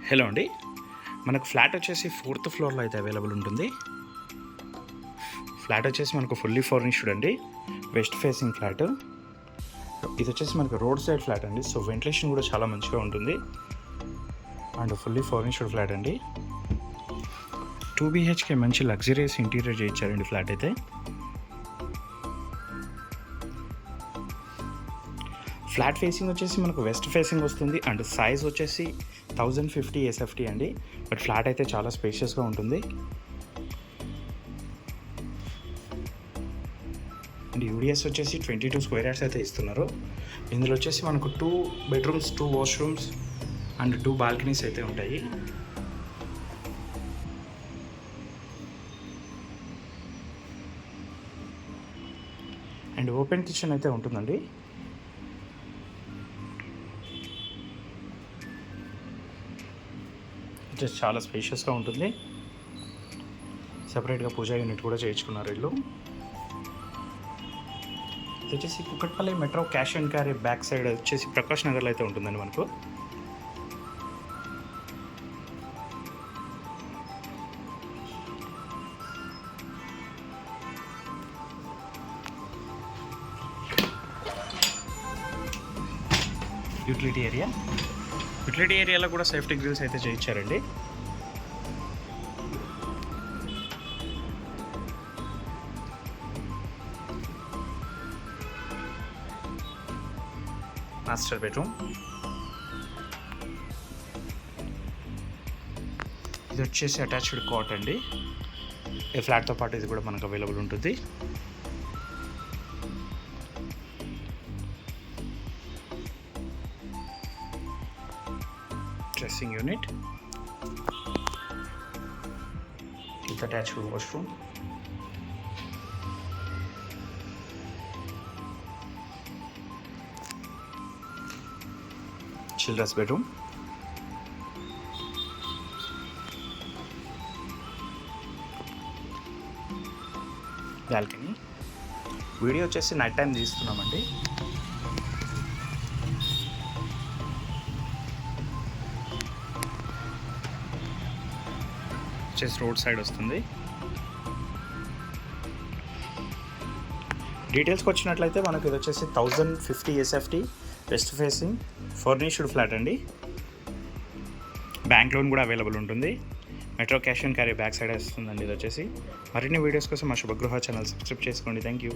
Hello అండి, మనకు flat వచ్చేసి 4th ఫ్లోర్లో అయితే అవైలబుల్ ఉంటుంది. ఫ్లాట్ వచ్చేసి మనకు ఫుల్లీ ఫర్నిష్డ్ అండి, వెస్ట్ ఫేసింగ్ ఫ్లాట్. ఇది వచ్చేసి మనకు రోడ్ సైడ్ ఫ్లాట్ అండి, సో వెంటిలేషన్ కూడా చాలా మంచిగా ఉంటుంది అండ్ ఫుల్లీ ఫర్నిష్డ్ ఫ్లాట్ అండి. 2 BHK మంచి లగ్జరియస్ ఇంటీరియర్ చేయించారండి ఫ్లాట్ అయితే. ఫ్లాట్ ఫేసింగ్ వచ్చేసి మనకు వెస్ట్ ఫేసింగ్ వస్తుంది అండ్ సైజ్ వచ్చేసి 1050 SFT అండి. బట్ ఫ్లాట్ అయితే చాలా స్పేషియస్గా ఉంటుంది అండ్ యూడిఎస్ వచ్చేసి 22 స్క్వేర్ యార్డ్స్ అయితే ఇస్తున్నారు. ఇందులో వచ్చేసి మనకు 2 బెడ్రూమ్స్, 2 వాష్రూమ్స్ అండ్ 2 బాల్కనీస్ అయితే ఉంటాయి. అండ్ ఓపెన్ కిచెన్ అయితే ఉంటుందండి. జస్ట్ చాలా స్పేషియస్గా ఉంటుంది. సపరేట్గా పూజా యూనిట్ కూడా చేయించుకున్నారు ఇల్లు. ఇది వచ్చేసి Kukatpally metro cash and carry back side వచ్చేసి ప్రకాష్ నగర్లో అయితే ఉంటుందండి మనకు. యూటిలిటీ ఏరియాలో కూడా సేఫ్టీ గ్రిల్స్ అయితే చేయించారండి. Master bedroom. ఇది వచ్చేసి అటాచ్డ్ కాట్ అండి. ఈ ఫ్లాట్తో పాటు ఇది కూడా మనకు అవైలబుల్ ఉంటుంది. Dressing unit with attached washroom. Children's bedroom. Balcony. Video వచ్చేసి నైట్ టైం తీస్తున్నామండి. వచ్చేసి రోడ్ సైడ్ వస్తుంది. డీటెయిల్స్కి వచ్చినట్లయితే మనకు ఇది వచ్చేసి 1050 SFT west facing furnished flat అండి. బ్యాంక్ లోన్ కూడా అవైలబుల్ ఉంటుంది. Metro cash and carry back side వస్తుందండి ఇది వచ్చేసి. మరిన్ని వీడియోస్ కోసం మా శుభగృహ ఛానల్ సబ్స్క్రైబ్ చేసుకోండి. Thank you.